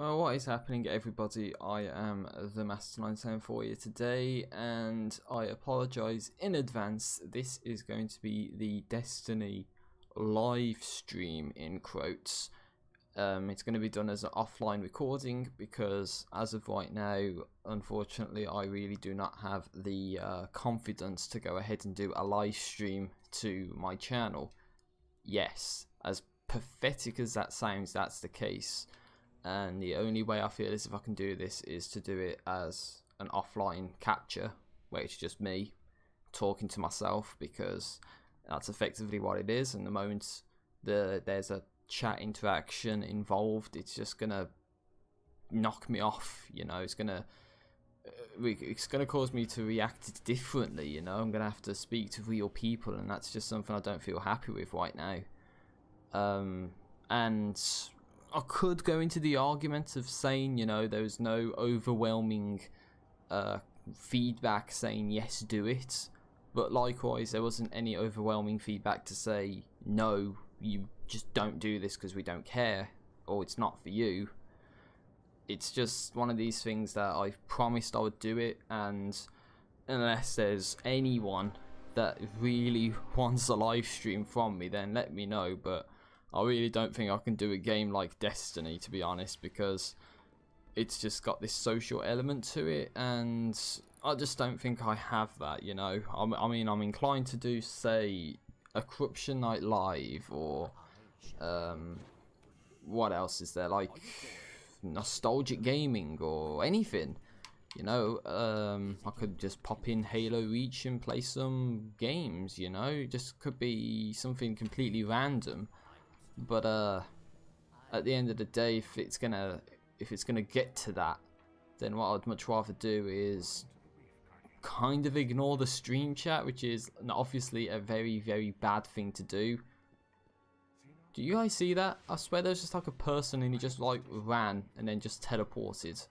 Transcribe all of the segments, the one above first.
What is happening, everybody? I am the Master974 here today, and I apologise in advance. This is going to be the Destiny live stream in quotes. It's going to be done as an offline recording because as of right now, unfortunately, I really do not have the confidence to go ahead and do a live stream to my channel. Yes, as pathetic as that sounds, that's the case. And the only way I feel is if I can do this is to do it as an offline capture, where it's just me talking to myself, because that's effectively what it is. And the moment there's a chat interaction involved, it's just gonna knock me off, you know. It's gonna cause me to react differently, you know. I'm gonna have to speak to real people, and that's just something I don't feel happy with right now. And I could go into the argument of saying, you know, there was no overwhelming feedback saying yes, do it, but likewise there wasn't any overwhelming feedback to say no, you just don't do this because we don't care, or it's not for you. It's just one of these things that I promised I would do it, and unless there's anyone that really wants a live stream from me, then let me know. But I really don't think I can do a game like Destiny, to be honest, because it's just got this social element to it, and I just don't think I have that, you know. I mean, I'm inclined to do, say, a Corruption Night Live, or what else is there, like nostalgic gaming or anything, you know. I could just pop in Halo Reach and play some games, you know. It just could be something completely random. But at the end of the day, if it's gonna get to that, then what I'd much rather do is kind of ignore the stream chat, which is obviously a very, very bad thing to do. Do you guys see that? I swear there's just like a person and he just like ran and then just teleported.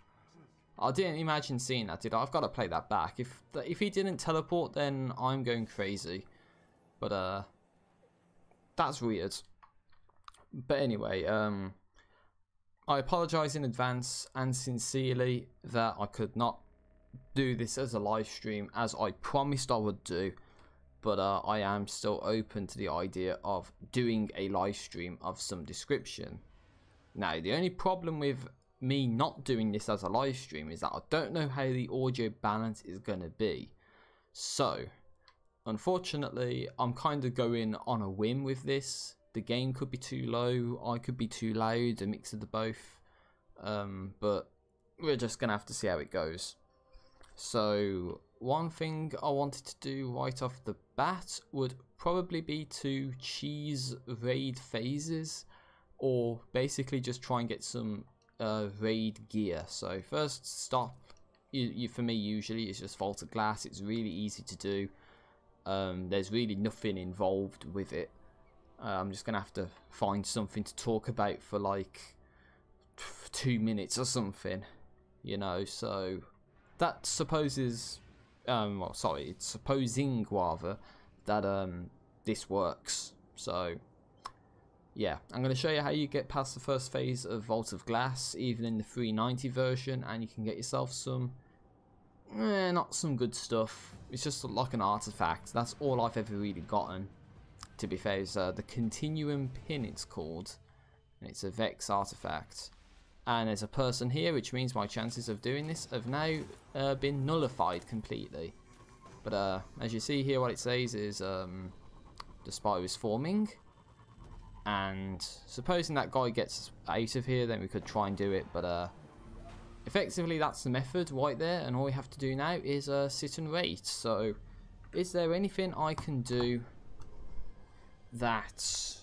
I didn't imagine seeing that, did I? I've got to play that back. If he didn't teleport, then I'm going crazy. But that's weird. But anyway, I apologise in advance and sincerely that I could not do this as a live stream as I promised I would do. But I am still open to the idea of doing a live stream of some description. Now, the only problem with me not doing this as a live stream is that I don't know how the audio balance is going to be. So, unfortunately, I'm kind of going on a whim with this. The game could be too low, I could be too loud, a mix of the both. But we're just going to have to see how it goes. So, one thing I wanted to do right off the bat would probably be to cheese raid phases, or basically just try and get some raid gear. So first stop, for me usually, is just Vault of Glass. It's really easy to do. There's really nothing involved with it. I'm just going to have to find something to talk about for like 2 minutes or something, you know. So that supposes, well, sorry, it's supposing rather that this works. So yeah, I'm going to show you how you get past the first phase of Vault of Glass, even in the 390 version, and you can get yourself some, not some good stuff. It's just like an artifact. That's all I've ever really gotten, to be fair, is the Continuum Pin, it's called, and it's a Vex artifact. And there's a person here, which means my chances of doing this have now been nullified completely. But as you see here, what it says is the spire is forming, and supposing that guy gets out of here, then we could try and do it. But effectively, that's the method right there, and all we have to do now is sit and wait. So is there anything I can do that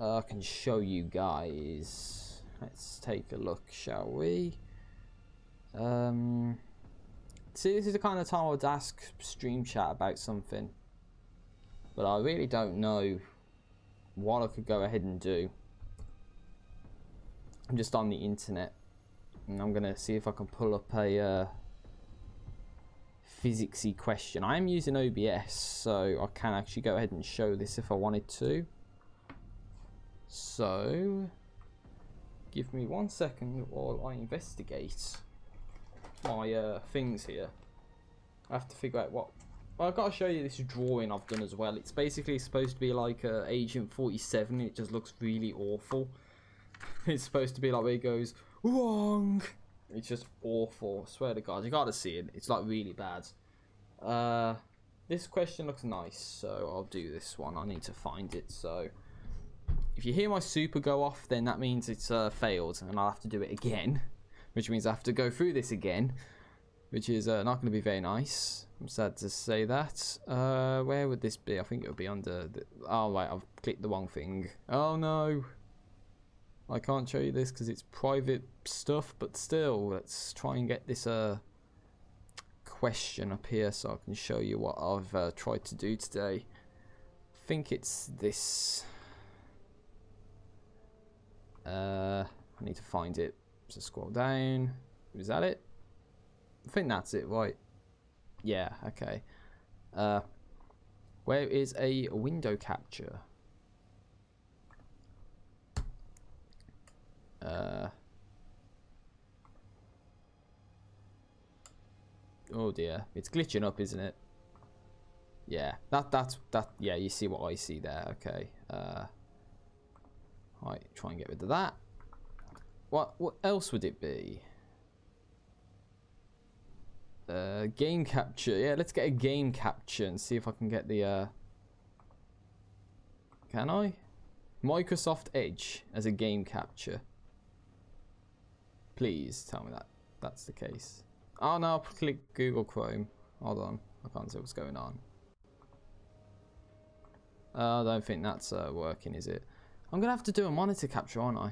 I can show you guys? Let's take a look, shall we? See, this is the kind of time I would ask stream chat about something, but I really don't know what I could go ahead and do. I'm just on the internet, and I'm gonna see if I can pull up a physicsy question. I am using OBS, so I can actually go ahead and show this if I wanted to. So give me 1 second while I investigate my things here. I have to figure out what... Well, I've got to show you this drawing I've done as well. It's basically supposed to be like Agent 47. It just looks really awful. It's supposed to be like where he goes, wrong. It's just awful. I swear to God, you gotta see it. It's like really bad. This question looks nice, so I'll do this one. I need to find it. So if you hear my super go off, then that means it's failed, and I'll have to do it again, which means I have to go through this again, which is not going to be very nice. I'm sad to say that. Where would this be? I think it would be under the... Oh, right, I've clicked the wrong thing. Oh, no. I can't show you this because it's private stuff, but still, let's try and get this question up here so I can show you what I've tried to do today. I think it's this. I need to find it. So scroll down. Is that it? I think that's it, right? Yeah, okay. Where is a window capture? Oh dear, it's glitching up, isn't it? Yeah, that. Yeah, you see what I see there. Okay. Right, try and get rid of that. What else would it be? Game capture. Yeah, let's get a game capture and see if I can get the can I? Microsoft Edge as a game capture. Please tell me that that's the case. Oh no, I'll click Google Chrome. Hold on, I can't see what's going on. I don't think that's working, is it? I'm gonna have to do a monitor capture, aren't I?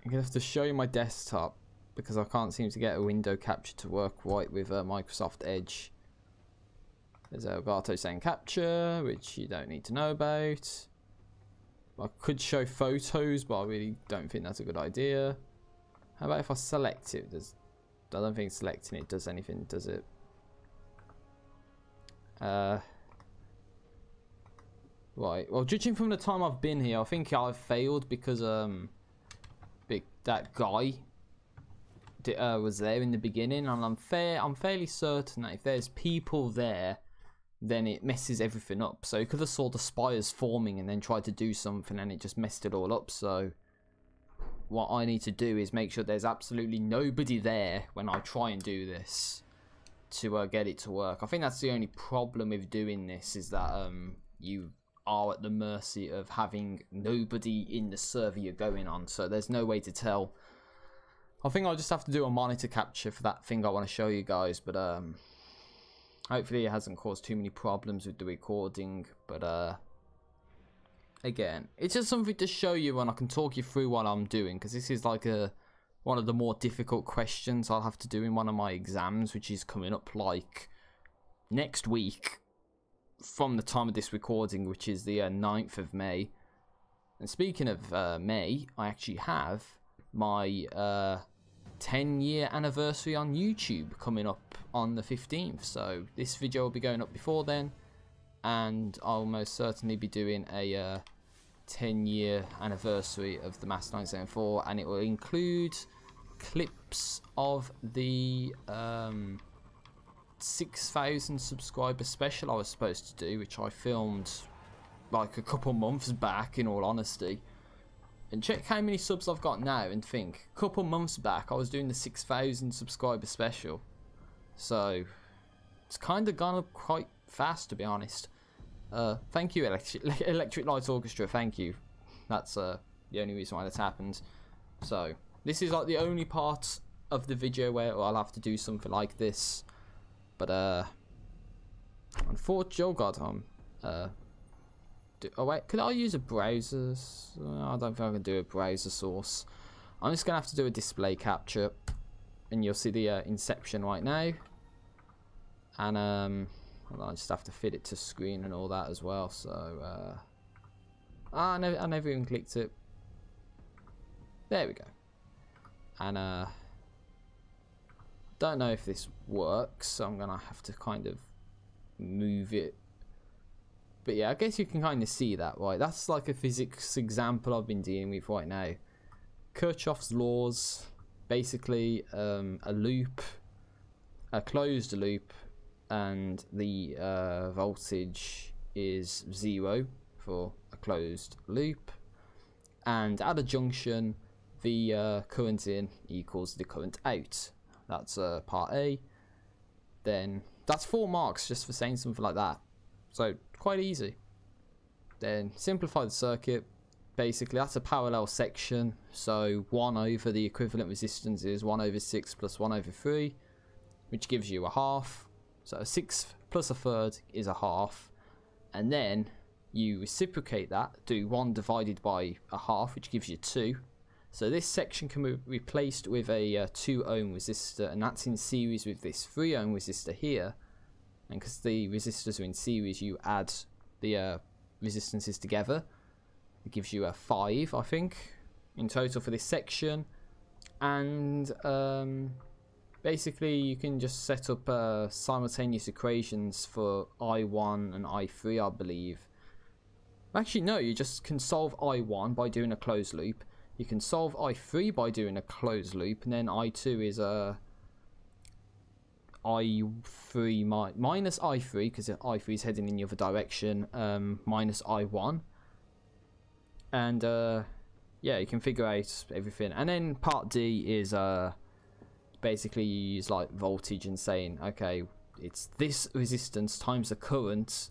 I'm gonna have to show you my desktop because I can't seem to get a window capture to work right with Microsoft Edge. There's Elgato saying capture, which you don't need to know about. I could show photos, but I really don't think that's a good idea. How about if I select it? I don't think selecting it does anything, does it? Right. Well, judging from the time I've been here, I think I've failed because that guy was there in the beginning, and I'm fairly certain that if there's people there, then it messes everything up. So you could have saw the spires forming and then tried to do something and it just messed it all up. So what I need to do is make sure there's absolutely nobody there when I try and do this to get it to work. I think that's the only problem with doing this, is that you are at the mercy of having nobody in the server you're going on. So there's no way to tell. I think I'll just have to do a monitor capture for that thing I want to show you guys, but hopefully it hasn't caused too many problems with the recording. But again, it's just something to show you and I can talk you through what I'm doing, because this is like one of the more difficult questions I'll have to do in one of my exams, which is coming up like next week from the time of this recording, which is the 9th of May. And speaking of May, I actually have my 10-year anniversary on YouTube coming up on the 15th, so this video will be going up before then, and I'll most certainly be doing a 10-year anniversary of the Master 974, and it will include clips of the 6,000 subscriber special I was supposed to do, which I filmed like a couple months back, in all honesty. And check how many subs I've got now and think, a couple months back I was doing the 6,000 subscriber special. So it's kind of gone up quite fast, to be honest. Thank you, Electric Light Orchestra, thank you. That's the only reason why that's happened. So this is like the only part of the video where I'll have to do something like this. But unfortunately, oh god, oh wait, could I use a browser? I don't think I can do a browser source. I'm just gonna have to do a display capture, and you'll see the inception right now. And I just have to fit it to screen and all that as well. So I never even clicked it. There we go. And don't know if this works, so I'm gonna have to kind of move it But yeah, I guess you can kind of see that, right? That's like a physics example I've been dealing with right now. Kirchhoff's laws, basically a loop, a closed loop, and the voltage is 0 for a closed loop. And at a junction, the current in equals the current out. That's part A. Then that's 4 marks just for saying something like that. So quite easy. Then simplify the circuit. Basically, that's a parallel section. So 1 over the equivalent resistance is 1 over 6 plus 1 over 3, which gives you a half. So a 6 plus a third is a half. And then you reciprocate that, do 1 divided by a half, which gives you 2. So this section can be replaced with a 2 ohm resistor, and that's in series with this 3 ohm resistor here. And because the resistors are in series, you add the resistances together. It gives you a 5, I think, in total for this section. And basically you can just set up simultaneous equations for I1 and I3, I believe. Actually, no, you just can solve I1 by doing a closed loop. You can solve I3 by doing a closed loop, and then I2 is I3 minus I3, because I3 is heading in the other direction, minus I1. And yeah, you can figure out everything. And then part D is basically you use like voltage and saying, okay, it's this resistance times the current,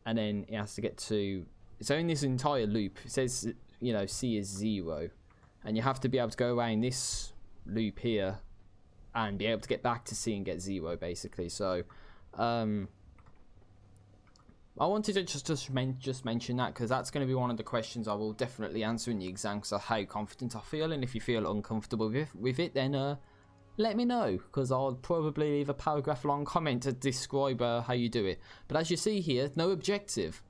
and then it has to get to, so in this entire loop it says, you know, C is 0, and you have to be able to go around this loop here and be able to get back to C and get 0, basically. So I wanted to just mention that, because that's going to be one of the questions I will definitely answer in the exam, because of how confident I feel. And if you feel uncomfortable with it, then let me know, because I'll probably leave a paragraph long comment to describe how you do it. But as you see here, no objective.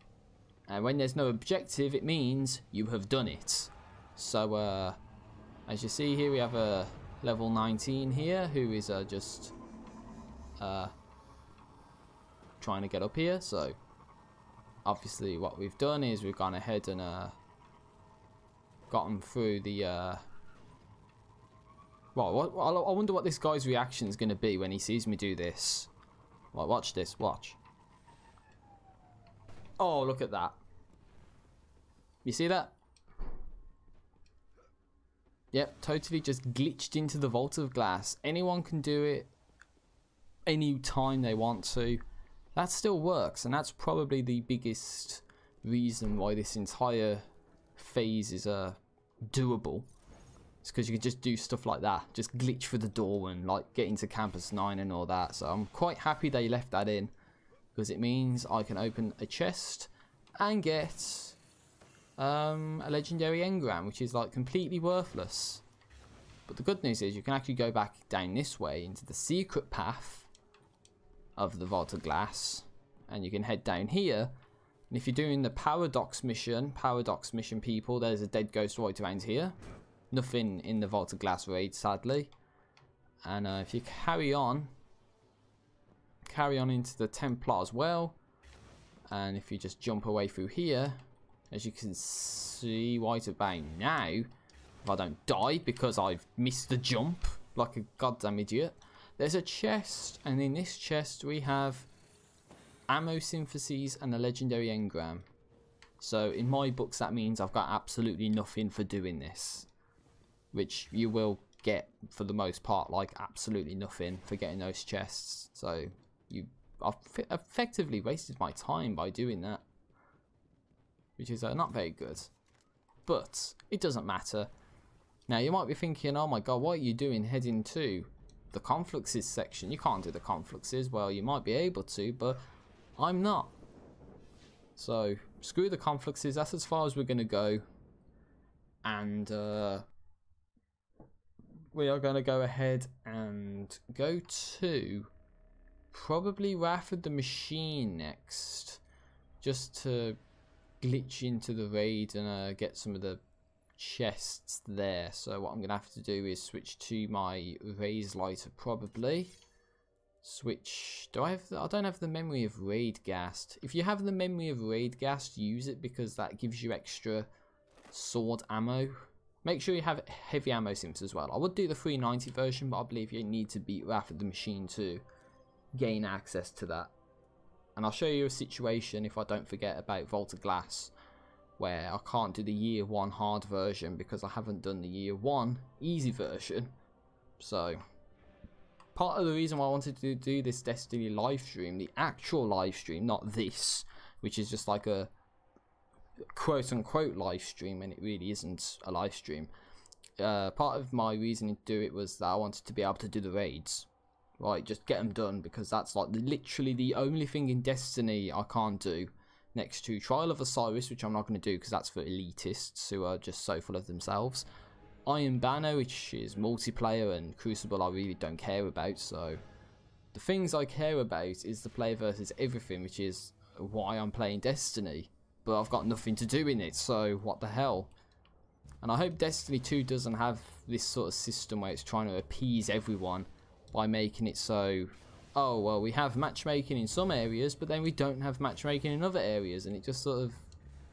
And when there's no objective, it means you have done it. So as you see here, we have a level 19 here who is just trying to get up here. So obviously what we've done is we've gone ahead and gotten through the well, I wonder what this guy's reaction is going to be when he sees me do this. Well, watch this, watch. Oh, look at that. You see that? Yep, totally just glitched into the vault of glass. Anyone can do it any time they want to. That still works, and that's probably the biggest reason why this entire phase is doable. It's because you can just do stuff like that, just glitch through the door and like get into Campus 9 and all that. So I'm quite happy they left that in, because it means I can open a chest and get a legendary engram, which is like completely worthless. But the good news is you can actually go back down this way into the secret path of the Vault of Glass, and you can head down here. And if you're doing the paradox mission people, there's a dead ghost right around here. Nothing in the Vault of Glass raid, sadly. And if you carry on into the Templar as well, and if you just jump away through here, as you can see right about now, if I don't die because I've missed the jump like a goddamn idiot, there's a chest, and in this chest we have ammo syntheses and a legendary engram. So in my books that means I've got absolutely nothing for doing this, which you will get for the most part, like absolutely nothing for getting those chests. So I've effectively wasted my time by doing that, which is not very good, but it doesn't matter. Now you might be thinking, oh my god, what are you doing heading to the confluxes section? You can't do the confluxes. Well, you might be able to, but I'm not. So screw the confluxes, that's as far as we're going to go. And we are going to go ahead and go to probably Wrath of the Machine next, just to glitch into the raid and get some of the chests there. So what I'm going to have to do is switch to my raise lighter probably. Switch. Do I have? I don't have the memory of Raidgast. If you have the memory of Raidgast, use it because that gives you extra sword ammo. Make sure you have heavy ammo simps as well. I would do the 390 version, but I believe you need to beat Wrath of the Machine to gain access to that. And I'll show you a situation, if I don't forget, about Vault of Glass, where I can't do the year 1 hard version because I haven't done the year 1 easy version. So part of the reason why I wanted to do this Destiny live stream, the actual live stream, not this, which is just like a quote-unquote live stream, and it really isn't a live stream. Part of my reasoning to do it was that I wanted to be able to do the raids, right? Just get them done, because that's like literally the only thing in Destiny I can't do, next to Trial of Osiris, which I'm not going to do because that's for elitists who are just so full of themselves. Iron Banner, which is multiplayer, and Crucible I really don't care about. So the things I care about is the player versus everything, which is why I'm playing Destiny. But I've got nothing to do in it, so what the hell. And I hope Destiny 2 doesn't have this sort of system where it's trying to appease everyone by making it so, oh well, we have matchmaking in some areas, but then we don't have matchmaking in other areas, and it just sort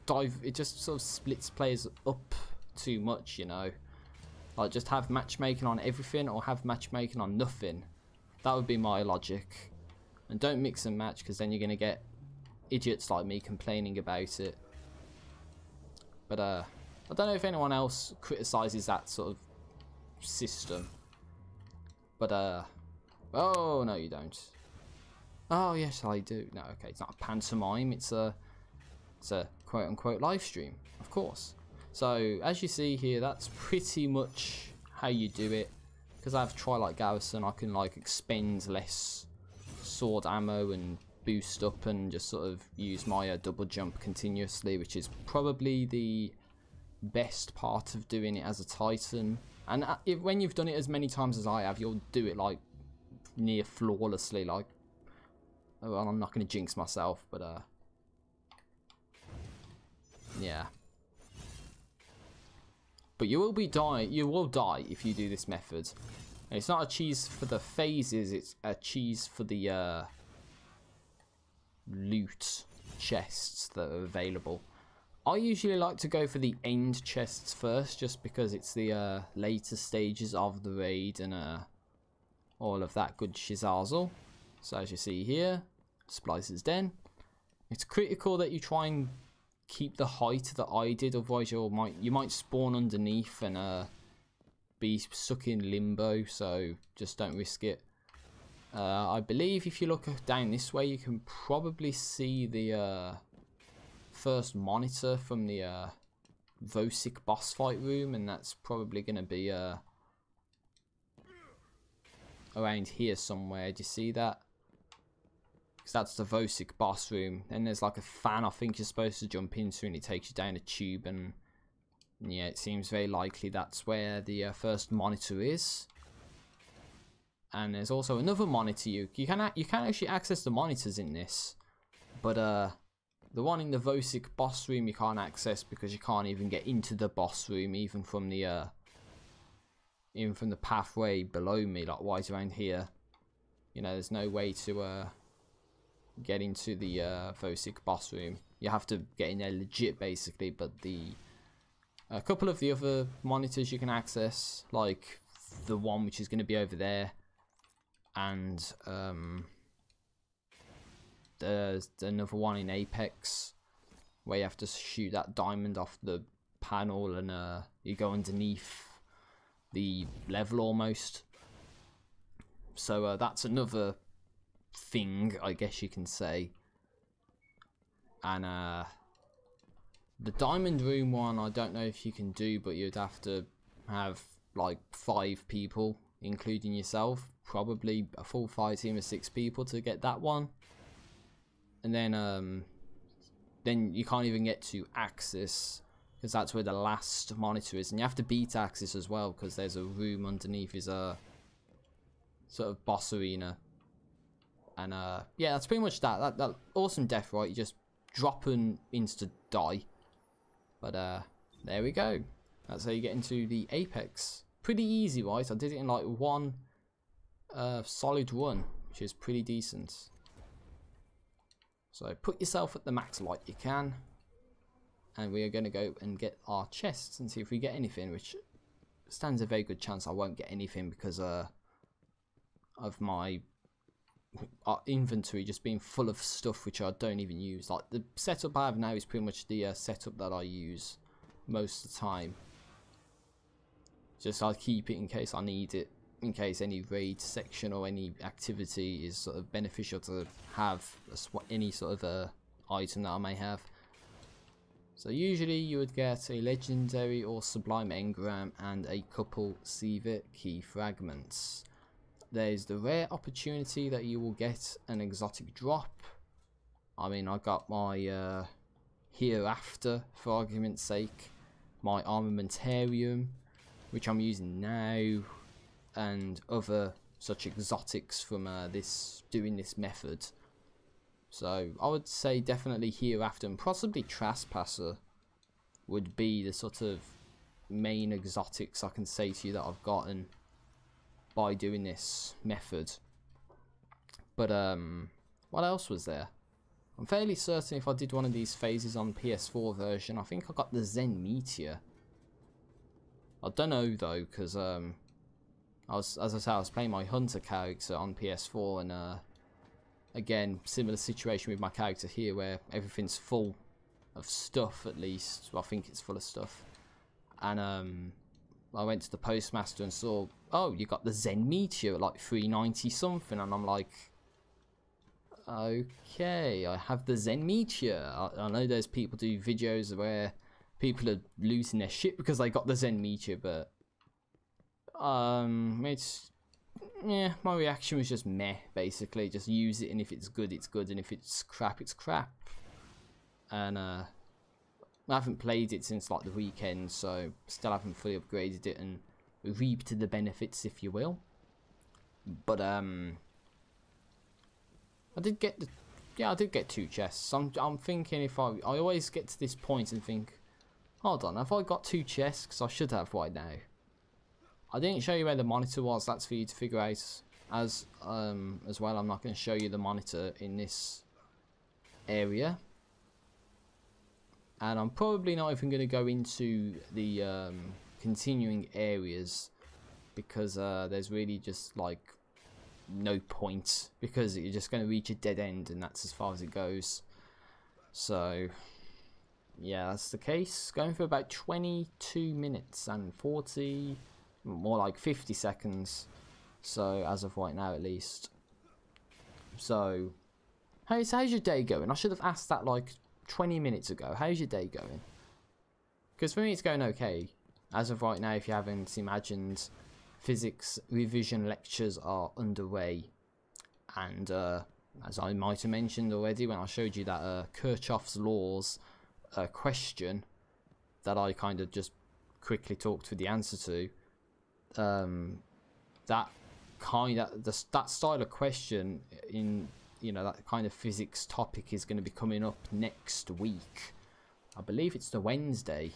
of splits players up too much, you know. Like, just have matchmaking on everything or have matchmaking on nothing. That would be my logic. And don't mix and match, because then you're going to get idiots like me complaining about it. But I don't know if anyone else criticizes that sort of system. But oh no, you don't. Oh yes, I do. No, okay, it's not a pantomime. It's a quote-unquote live stream, of course. So as you see here, that's pretty much how you do it. Because I have Twilight Garrison, I can like expend less sword ammo and boost up and just sort of use my double jump continuously, which is probably the best part of doing it as a Titan. And when you've done it as many times as I have, you'll do it like near flawlessly. Like, well, I'm not going to jinx myself, but yeah. But you will die if you do this method. And it's not a cheese for the phases, it's a cheese for the loot chests that are available. I usually like to go for the end chests first, just because it's the later stages of the raid and all of that good shizazzle. So as you see here, Splicer's Den. It's critical that you try and keep the height that I did, otherwise you might spawn underneath and be stuck in limbo, so just don't risk it. I believe if you look down this way, you can probably see the first monitor from the Vosik boss fight room, and that's probably going to be around here somewhere. Do you see that? Because that's the Vosik boss room. Then there's like a fan I think you're supposed to jump into, and it takes you down a tube, and yeah, it seems very likely that's where the first monitor is. And there's also another monitor. You can actually access the monitors in this, but the one in the Vosik boss room you can't access because you can't even get into the boss room, even from the pathway below me, like right around here. You know, there's no way to get into the Vosik boss room. You have to get in there legit, basically. But a couple of the other monitors you can access, like the one which is going to be over there, and there's another one in Apex where you have to shoot that diamond off the panel, and you go underneath the level almost. So that's another thing, I guess you can say. And the diamond room one, I don't know if you can do, but you'd have to have like 5 people, including yourself, probably a full fight team of 6 people to get that one. And then you can't even get to Axis, because that's where the last monitor is, and you have to beat Axis as well, because there's a room underneath his sort of boss arena. And yeah, that's pretty much that awesome death, right? You just drop and insta die. But there we go. That's how you get into the Apex. Pretty easy, right? I did it in like one solid run. which is pretty decent. So put yourself at the max light you can, and we are going to go and get our chests and see if we get anything, which stands a very good chance I won't get anything because of my inventory just being full of stuff which I don't even use. Like the setup I have now is pretty much the setup that I use most of the time. Just I keep it in case I need it, in case any raid section or any activity is sort of beneficial to have any sort of item that I may have. So usually you would get a legendary or sublime engram and a couple Sievert key fragments. There's the rare opportunity that you will get an exotic drop. I mean, I got my hereafter, for argument's sake, my armamentarium, which I'm using now, and other such exotics from doing this method. So I would say definitely hereafter and possibly trespasser would be the sort of main exotics I can say to you that I've gotten by doing this method. But what else was there? I'm fairly certain if I did one of these phases on PS4 version, I think I got the Zen Meteor. I don't know though, because as I said, I was playing my hunter character on PS4, and again, similar situation with my character here, where everything's full of stuff. At least, well, I think it's full of stuff. And I went to the postmaster and saw, oh, you got the Zen Meteor at like 390 something, and I'm like, okay, I have the Zen Meteor. I know there's people do videos where people are losing their shit because they got the Zen Meteor, but yeah, my reaction was just meh, basically. Just use it, and if it's good, it's good, and if it's crap, it's crap. And I haven't played it since like the weekend, so still haven't fully upgraded it and reaped the benefits, if you will. But I did get I did get 2 chests. I'm thinking if I always get to this point and think, hold on, have I got 2 chests? Because I should have right now. I didn't show you where the monitor was. That's for you to figure out as well. I'm not going to show you the monitor in this area, and I'm probably not even going to go into the continuing areas because there's really just like no point, because you're just going to reach a dead end, and that's as far as it goes. So yeah, that's the case. Going for about 22 minutes and 40, more like 50 seconds. So as of right now, at least. So how's your day going? I should have asked that like 20 minutes ago. How's your day going? Because for me, it's going okay. As of right now, if you haven't imagined, physics revision lectures are underway, and as I might have mentioned already when I showed you that Kirchhoff's laws question that I kind of just quickly talked through the answer to, that style of question in, you know, that kind of physics topic is going to be coming up next week. I believe it's the Wednesday.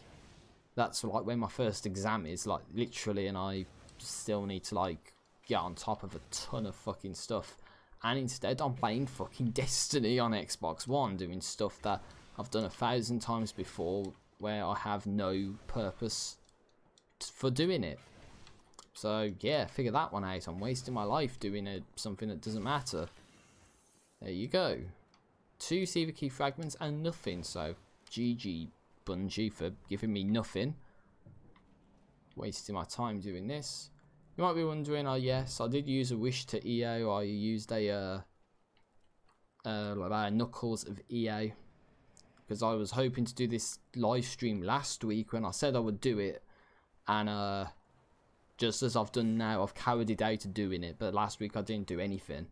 That's like when my first exam is, like, literally, and I still need to like get on top of a ton of fucking stuff, and instead I'm playing fucking Destiny on Xbox One, doing stuff that I've done 1,000 times before where I have no purpose for doing it. So yeah, figure that one out. I'm wasting my life doing something that doesn't matter. There you go. 2 Sievert key fragments and nothing, so GG Bungie for giving me nothing. Wasting my time doing this. You might be wondering, yes, I did use a wish to EA, or I used a Knuckles of EA, because I was hoping to do this live stream last week when I said I would do it, and just as I've done now, I've carried it out to doing it, but last week I didn't do anything.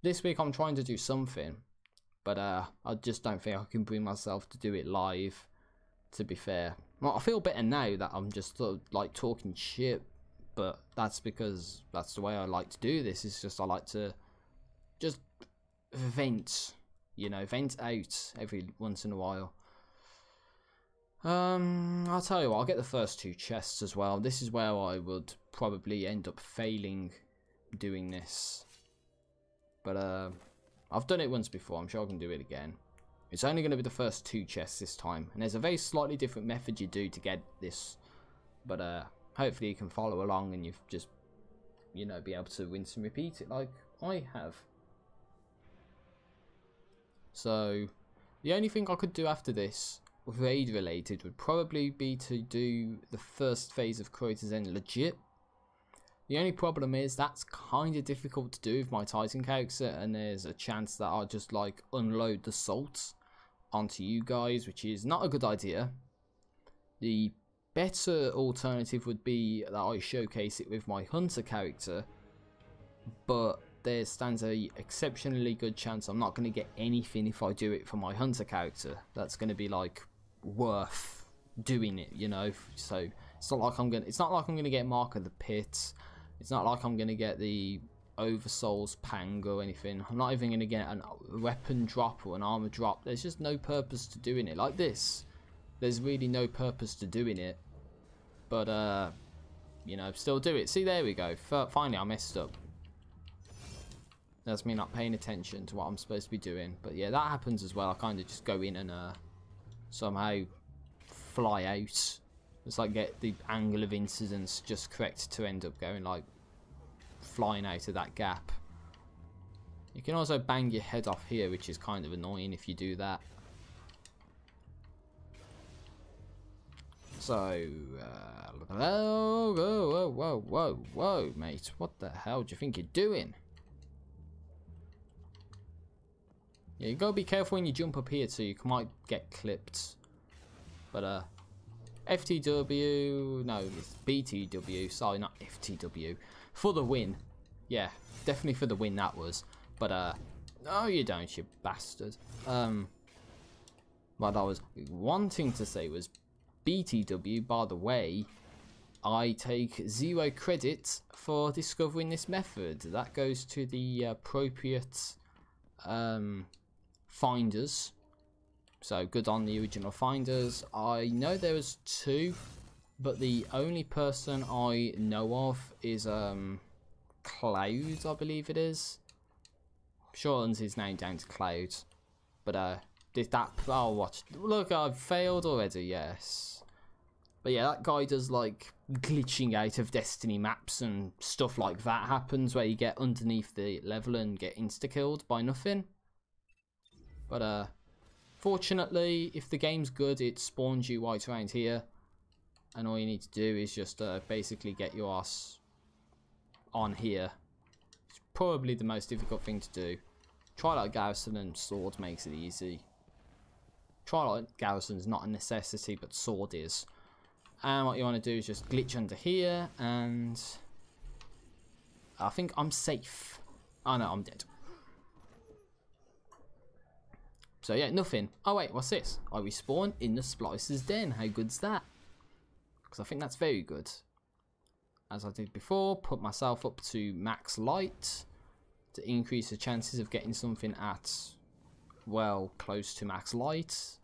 This week I'm trying to do something, but I just don't think I can bring myself to do it live, to be fair. Well, I feel better now that I'm just sort of like talking shit, but that's because that's the way I like to do this. It's just I like to just vent, you know, vent out every once in a while. I'll tell you what, I'll get the first 2 chests as well. This is where I would probably end up failing doing this. But I've done it once before. I'm sure I can do it again. It's only going to be the first 2 chests this time. And there's a very slightly different method you do to get this. But hopefully you can follow along and you've just, you know, be able to rinse and repeat it like I have. So the only thing I could do after this, raid related, would probably be to do the first phase of Crota's End legit. The only problem is that's kind of difficult to do with my Titan character, and there's a chance that I'll just like unload the salt onto you guys, which is not a good idea. The better alternative would be that I showcase it with my Hunter character, but there stands a exceptionally good chance I'm not going to get anything if I do it for my Hunter character. That's going to be like worth doing it, you know. So it's not like I'm gonna get Mark of the Pit. It's not like I'm gonna get the Oversoul's Pang or anything. I'm not even gonna get a weapon drop or an armor drop. There's just no purpose to doing it like this. There's really no purpose to doing it. But you know, still do it. See, there we go. Finally, I messed up. That's me not paying attention to what I'm supposed to be doing. But yeah, that happens as well. I kind of just go in and somehow fly out. It's like get the angle of incidence just correct to end up going like flying out of that gap. You can also bang your head off here, which is kind of annoying if you do that. So, whoa, mate. What the hell do you think you're doing? Yeah, you gotta be careful when you jump up here too. You might get clipped. But, FTW, no, it's BTW, sorry, not FTW. For the win. Yeah, definitely for the win that was. But, no you don't, you bastard. What I was wanting to say was BTW, by the way, I take 0 credit for discovering this method. That goes to the appropriate finders. So good on the original finders. I know there was 2, but the only person I know of is Cloud, I believe it is. Shortens his name down to Cloud. But did that? Oh, watch! Look, I've failed already. Yes. But yeah, that guy does like glitching out of Destiny maps and stuff like that happens where you get underneath the level and get insta-killed by nothing. But fortunately, if the game's good, it spawns you right around here. And all you need to do is just basically get your ass on here. It's probably the most difficult thing to do. Twilight Garrison and Sword makes it easy. Twilight Garrison is not a necessity, but Sword is. And what you want to do is just glitch under here, and I think I'm safe. Oh no, I'm dead. So yeah, nothing. Oh wait, what's this? I respawn in the Splicer's Den. How good's that? Because I think that's very good. As I did before, put myself up to max light to increase the chances of getting something at, well, close to max light.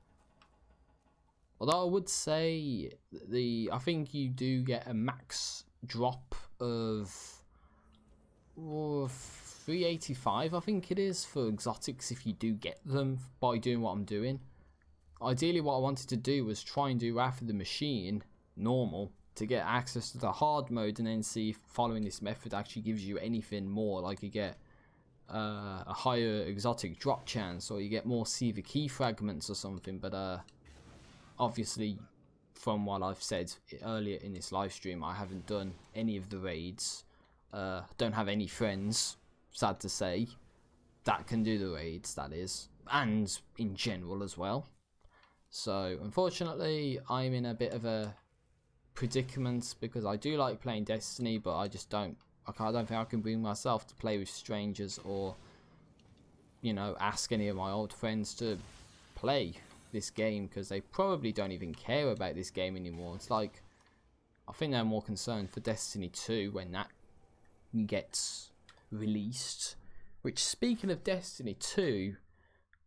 Although I would say I think you do get a max drop of 385, I think it is, for exotics if you do get them by doing what I'm doing. Ideally what I wanted to do was try and do Wrath of the Machine normal to get access to the hard mode, and then see if following this method actually gives you anything more, like you get a higher exotic drop chance, or you get more Siva key fragments or something. But obviously, from what I've said earlier in this live stream, I haven't done any of the raids. Don't have any friends, sad to say, that can do the raids, that is, and in general as well. So unfortunately, I'm in a bit of a predicament because I do like playing Destiny, but I just don't think I can bring myself to play with strangers, or, you know, ask any of my old friends to play this game, because they probably don't even care about this game anymore. It's like, I think they're more concerned for Destiny 2 when that gets released. Which, speaking of Destiny 2,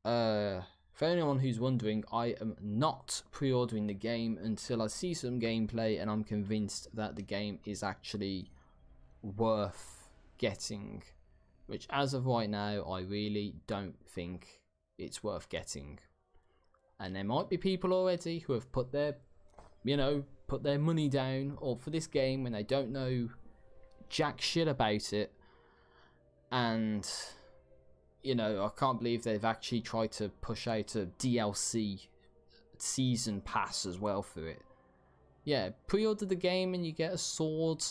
for anyone who's wondering, I am not pre-ordering the game until I see some gameplay and I'm convinced that the game is actually worth getting. which as of right now, I really don't think it's worth getting. And there might be people already who have put their, you know, put their money down or for this game when they don't know jack shit about it. And, you know, I can't believe they've actually tried to push out a DLC season pass as well for it. Yeah, pre-order the game and you get a sword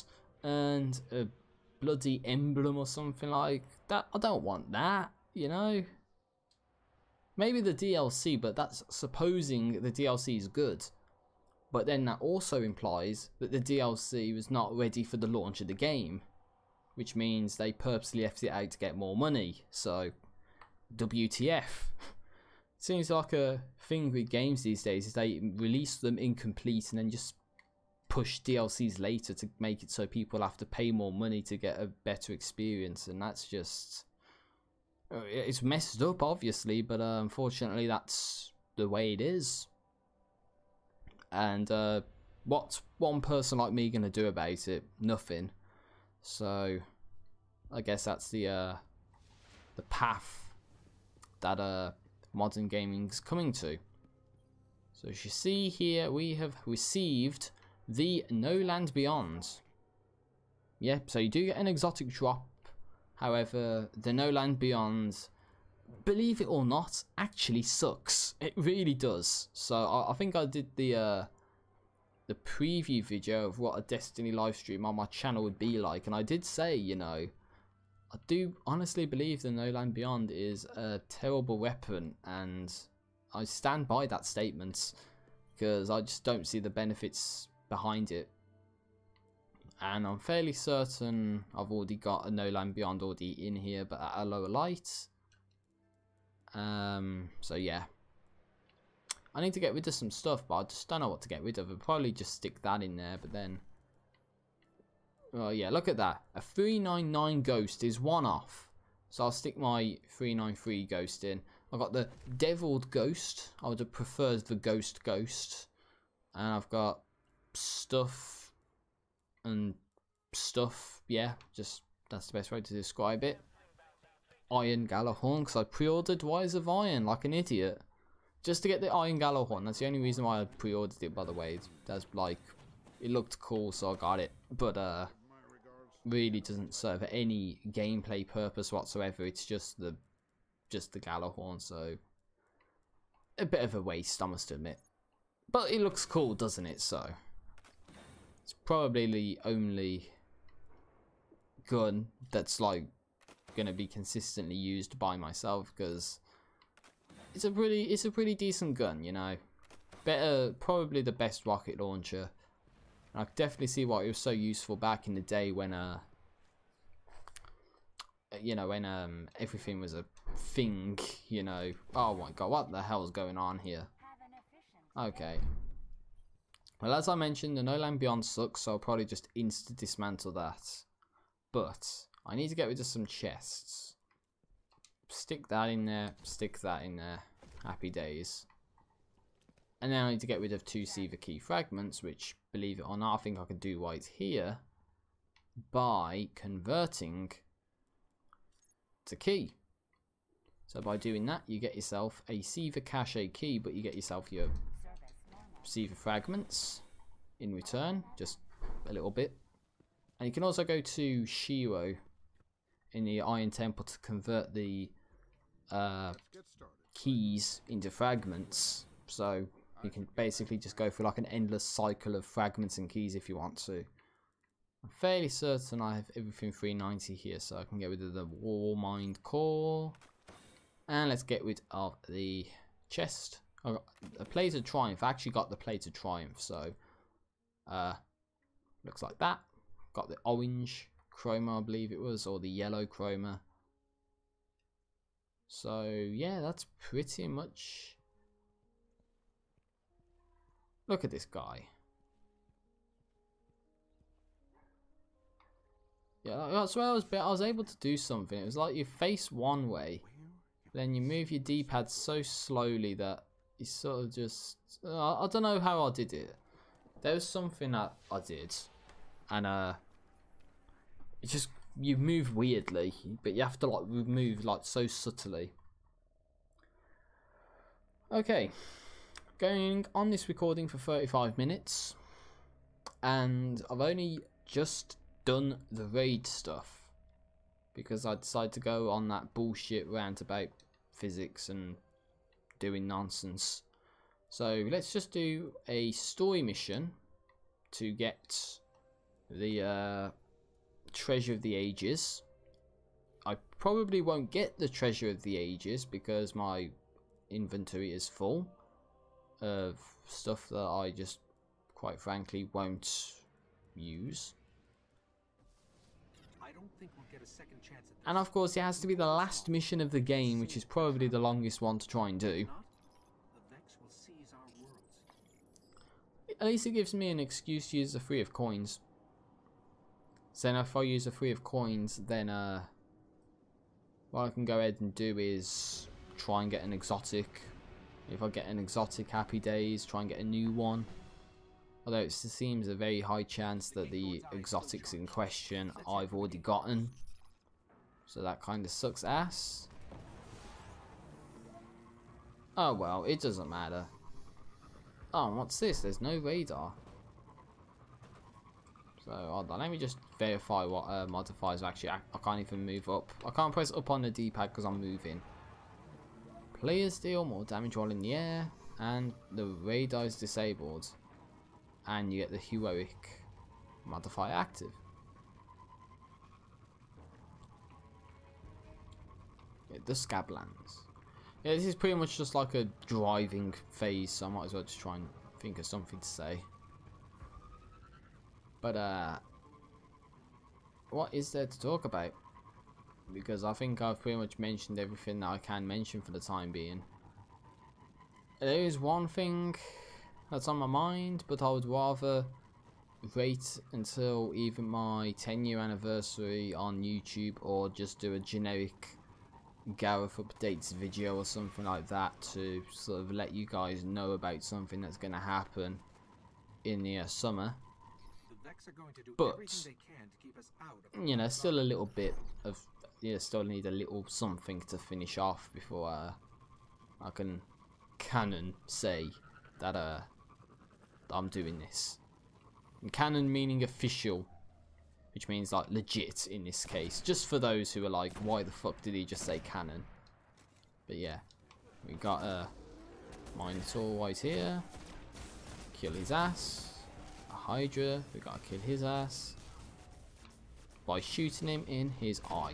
and a bloody emblem or something like that. I don't want that, you know. Maybe the DLC, but that's supposing the DLC is good. But then that also implies that the DLC was not ready for the launch of the game, which means they purposely left it out to get more money. So, WTF. Seems like a thing with games these days is they release them incomplete and then just push DLCs later to make it so people have to pay more money to get a better experience, and that's just, it's messed up obviously, but unfortunately that's the way it is. And what's one person like me gonna do about it? Nothing. So I guess that's the path that modern gaming's coming to. So as you see here, we have received the No Land Beyond. Yep, so you do get an exotic drop. However, the No Land Beyond, believe it or not, actually sucks. It really does. So I think I did the preview video of what a Destiny live stream on my channel would be like, and I did say, you know, I do honestly believe the No Land Beyond is a terrible weapon, and I stand by that statement because I just don't see the benefits behind it. And I'm fairly certain I've already got a No Land Beyond already in here, but at a lower light. So yeah, I need to get rid of some stuff, but I just don't know what to get rid of. I'll probably just stick that in there, but then, well, yeah, look at that. A 399 Ghost is one off, so I'll stick my 393 Ghost in. I've got the Deviled Ghost. I would have preferred the Ghost, and I've got stuff and stuff. Yeah, just that's the best way to describe it. Iron Galahorn, because I pre-ordered Wise of Iron like an idiot just to get the Iron Galahorn. That's the only reason why I pre-ordered it, by the way. That's like, it looked cool, so I got it, but really doesn't serve any gameplay purpose whatsoever. It's just the Galahorn, so a bit of a waste, I must admit. But it looks cool, doesn't it? So it's probably the only gun that's like gonna be consistently used by myself, because it's a pretty decent gun, you know. Better, probably the best rocket launcher. And I can definitely see why it was so useful back in the day when you know, when everything was a thing, you know. Oh my god, what the hell is going on here? Okay. Well, as I mentioned, the No Land Beyond sucks, so I'll probably just insta dismantle that. But I need to get rid of some chests. Stick that in there, stick that in there. Happy days. And then I need to get rid of 2 Seaver Key fragments, which, believe it or not, I think I can do right here by converting to key. So by doing that, you get yourself a Seaver Cache key, but you get yourself your Seaver fragments in return, just a little bit. And you can also go to Shiro in the Iron Temple to convert the keys into fragments. So you can basically just go through like an endless cycle of fragments and keys if you want to. I'm fairly certain I have everything 390 here, so I can get rid of the Warmind Core. And let's get rid of the chest. I got a Plate of Triumph. I actually got the Plate of Triumph, so looks like that. Got the orange chroma, I believe it was, or the yellow chroma. So yeah, that's pretty much. Look at this guy. Yeah, that's where I was able to do something. It was like you face one way, then you move your D-pad so slowly that you sort of just. I don't know how I did it. There was something that I did, and it just you move weirdly, but you have to like move like so subtly. Okay, going on this recording for 35 minutes, and I've only just done the raid stuff because I decided to go on that bullshit rant about physics and doing nonsense. So let's just do a story mission to get the Treasure of the Ages. I probably won't get the Treasure of the Ages because my inventory is full of stuff that I just quite frankly won't use. I don't think we'll get a second chance at this. And of course it has to be the last mission of the game, which is probably the longest one to try and do. The Vex will seize our worlds. At least it gives me an excuse to use the 3 of coins. So now if I use the 3 of coins, then what I can go ahead and do is try and get an exotic. If I get an exotic, happy days, try and get a new one. Although it seems a very high chance that the exotics in question I've already gotten. So that kind of sucks ass. Oh well, it doesn't matter. Oh, what's this? There's no radar. So hold on, let me just verify what modifiers actually. I can't even move up. I can't press up on the D-pad because I'm moving. Players deal more damage while in the air, and the radar is disabled. And you get the heroic modifier active. Yeah, the Scablands. Yeah, this is pretty much just like a driving phase, so I might as well just try and think of something to say. But what is there to talk about? Because I think I've pretty much mentioned everything that I can mention for the time being. There is one thing that's on my mind, but I would rather wait until even my 10-year anniversary on YouTube, or just do a generic Gareth updates video or something like that to sort of let you guys know about something that's going to happen in the summer. But you know, still a little bit of, you know, still need a little something to finish off before I can canon say that I'm doing this. And canon meaning official, which means like legit in this case. Just for those who are like, why the fuck did he just say canon? But yeah, we got Minotaur right here. Kill his ass. A Hydra, we gotta kill his ass by shooting him in his eye.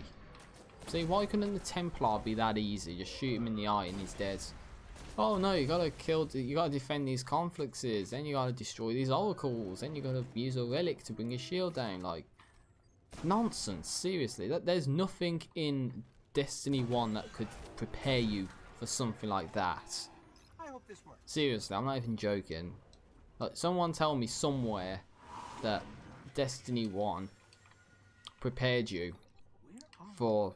See, why couldn't the Templar be that easy? Just shoot him in the eye and he's dead. Oh no, you gotta you gotta defend these confluxes, then you gotta destroy these oracles, then you gotta use a relic to bring your shield down. Like, nonsense, seriously. There's nothing in Destiny 1 that could prepare you for something like that. I hope this works. Seriously, I'm not even joking. Like, someone tell me somewhere that Destiny 1 prepared you for,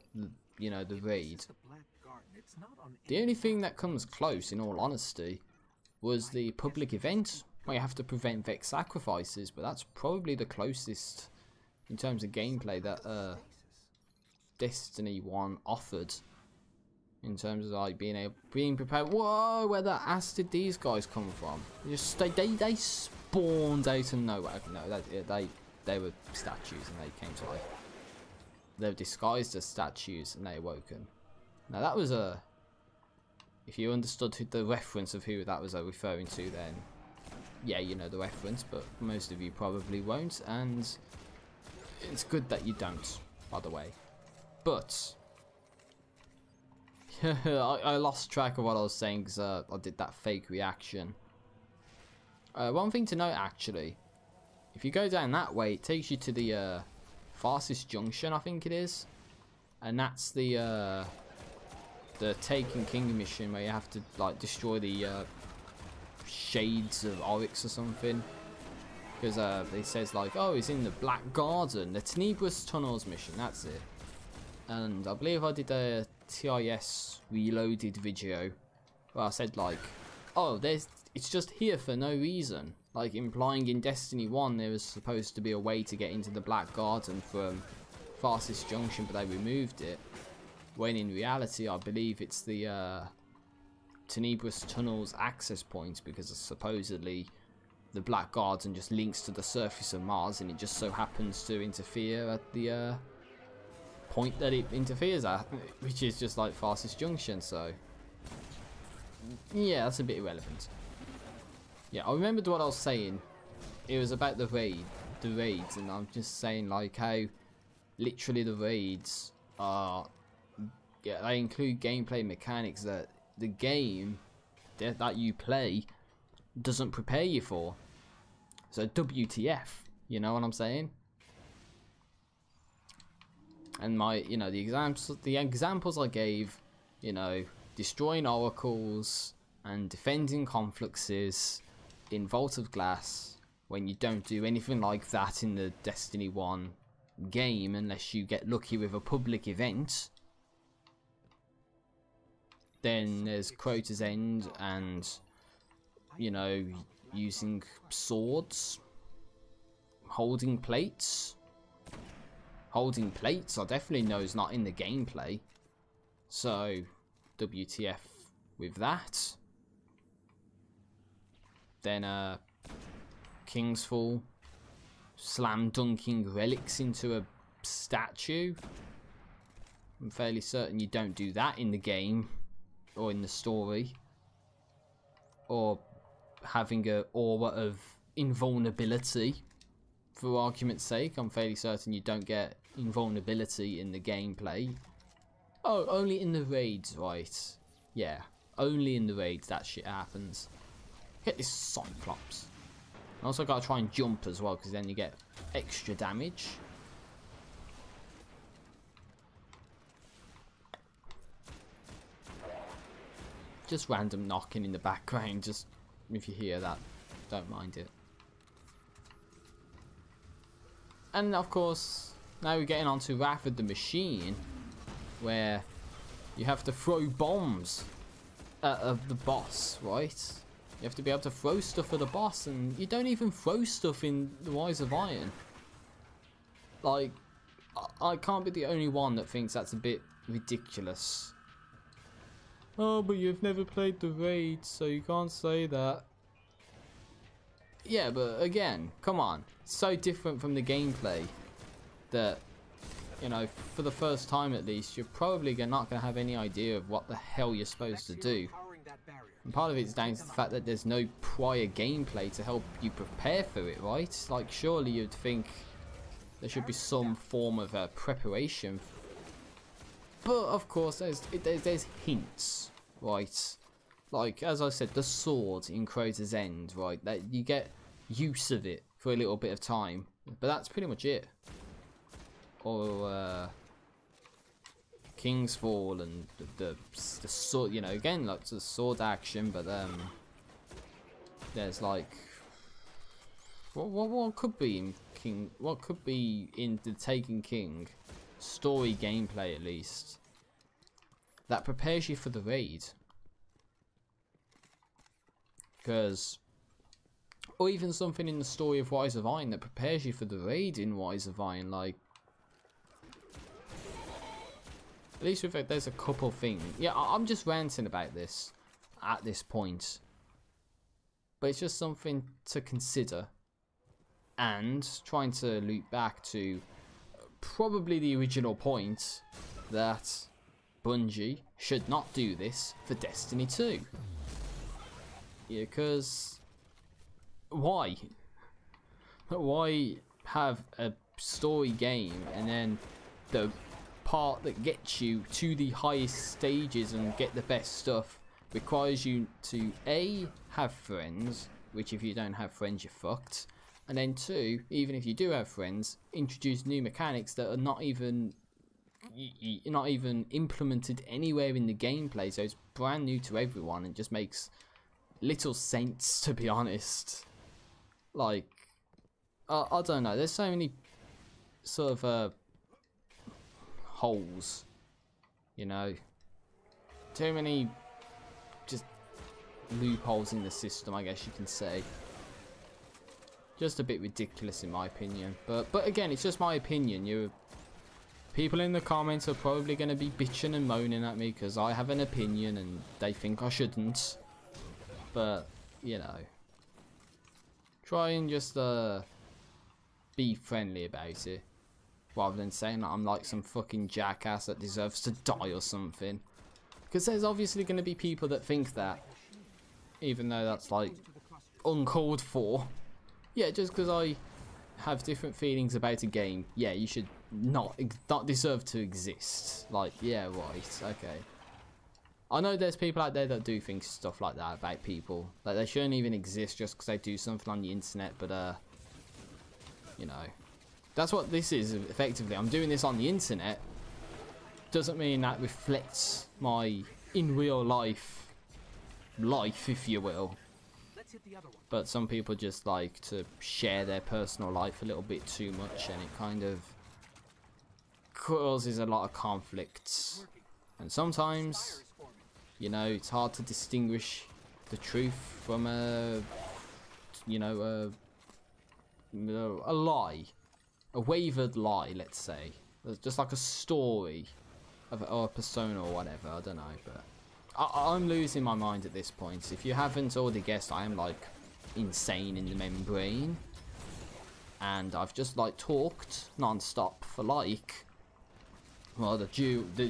you know, the raid. The only thing that comes close, in all honesty, was the public event where you have to prevent Vex sacrifices, but that's probably the closest in terms of gameplay that Destiny 1 offered. In terms of like being prepared. Whoa, where the ass did these guys come from? They spawned out of nowhere. No, they were statues and they came to life. They were disguised as statues and they awoken. Now that was if you understood the reference of who that was referring to, then yeah, you know the reference, but most of you probably won't, and it's good that you don't, by the way. But I lost track of what I was saying because I did that fake reaction. One thing to note, actually, if you go down that way, it takes you to the Farsis Junction, I think it is, and that's the Taken King mission where you have to like destroy the Shades of Oryx or something. Because it says like, oh, it's in the Black Garden, the Tenebrous Tunnels mission. That's it. And I believe I did a TIS Reloaded video where I said like, oh, it's just here for no reason. Like implying in Destiny 1 there was supposed to be a way to get into the Black Garden from fastest junction, but they removed it. When in reality, I believe it's the Tenebrous Tunnel's access point, because supposedly the Black Garden just links to the surface of Mars, and it just so happens to interfere at the point that it interferes at, which is just like fastest junction. So yeah, that's a bit irrelevant. Yeah, I remembered what I was saying. It was about the raids, and I'm just saying like how literally the raids are, yeah, they include gameplay mechanics that the game that you play doesn't prepare you for. So WTF, you know what I'm saying? And my, you know, the examples I gave, you know, destroying oracles and defending confluxes in Vault of Glass, when you don't do anything like that in the Destiny 1 game unless you get lucky with a public event. Then there's Crota's End and, you know, using swords, holding plates. Holding plates I definitely know is not in the gameplay. So WTF with that. Then King's Fall, slam dunking relics into a statue. I'm fairly certain you don't do that in the game or in the story. Or having an aura of invulnerability, for argument's sake. I'm fairly certain you don't get invulnerability in the gameplay. Oh, only in the raids, right? Yeah, only in the raids that shit happens. Get this Cyclops. I also gotta try and jump as well, because then you get extra damage. Just random knocking in the background, just if you hear that, don't mind it. And of course, now we're getting on to Wrath of the Machine, where you have to throw bombs at the boss, right? You have to be able to throw stuff at the boss, and you don't even throw stuff in the Wise of Iron. Like, I can't be the only one that thinks that's a bit ridiculous. Oh, but you've never played the raid, so you can't say that. Yeah, but again, come on. It's so different from the gameplay that, you know, for the first time at least, you're probably not going to have any idea of what the hell you're supposed to do. And part of it's down to the fact that there's no prior gameplay to help you prepare for it, right? Like, surely you'd think there should be some form of preparation. But of course, there's hints, right? Like, as I said, the sword in Crota's End, right? That you get use of it for a little bit of time, but that's pretty much it. Or King's Fall and the sword, you know, again, like the sword action, but there's like what could be in what could be in the Taken King story gameplay, at least, that prepares you for the raid. Because, or even something in the story of Wise of Iron that prepares you for the raid in Wise of Iron, like, at least with it, there's a couple things. Yeah, I'm just ranting about this at this point, but it's just something to consider, and trying to loop back to probably the original point that Bungie should not do this for Destiny 2. Yeah, because why? Why have a story game and then the part that gets you to the highest stages and get the best stuff requires you to A, have friends, which if you don't have friends you're fucked, and then 2, even if you do have friends, introduce new mechanics that are not even implemented anywhere in the gameplay, so it's brand new to everyone and just makes little sense, to be honest. Like, I don't know, there's so many sort of holes, you know, too many just loopholes in the system, I guess you can say. Just a bit ridiculous in my opinion, but again, it's just my opinion. People in the comments are probably going to be bitching and moaning at me because I have an opinion and they think I shouldn't. But, you know, try and just be friendly about it, rather than saying that I'm like some fucking jackass that deserves to die or something. Because there's obviously going to be people that think that, even though that's like uncalled for. Yeah, just because I have different feelings about a game, yeah, you should not deserve to exist. Like, yeah, right, okay. I know there's people out there that do think stuff like that about people, like they shouldn't even exist just because they do something on the internet, but you know, that's what this is effectively. I'm doing this on the internet, doesn't mean that reflects my in real life, if you will. But some people just like to share their personal life a little bit too much, and it kind of causes a lot of conflicts. And sometimes, you know, it's hard to distinguish the truth from a lie, a wavered lie, let's say. It's just like a story of or a persona or whatever, I don't know, but I'm losing my mind at this point. If you haven't already guessed, I am like insane in the membrane, and I've just like talked non-stop for like, well, the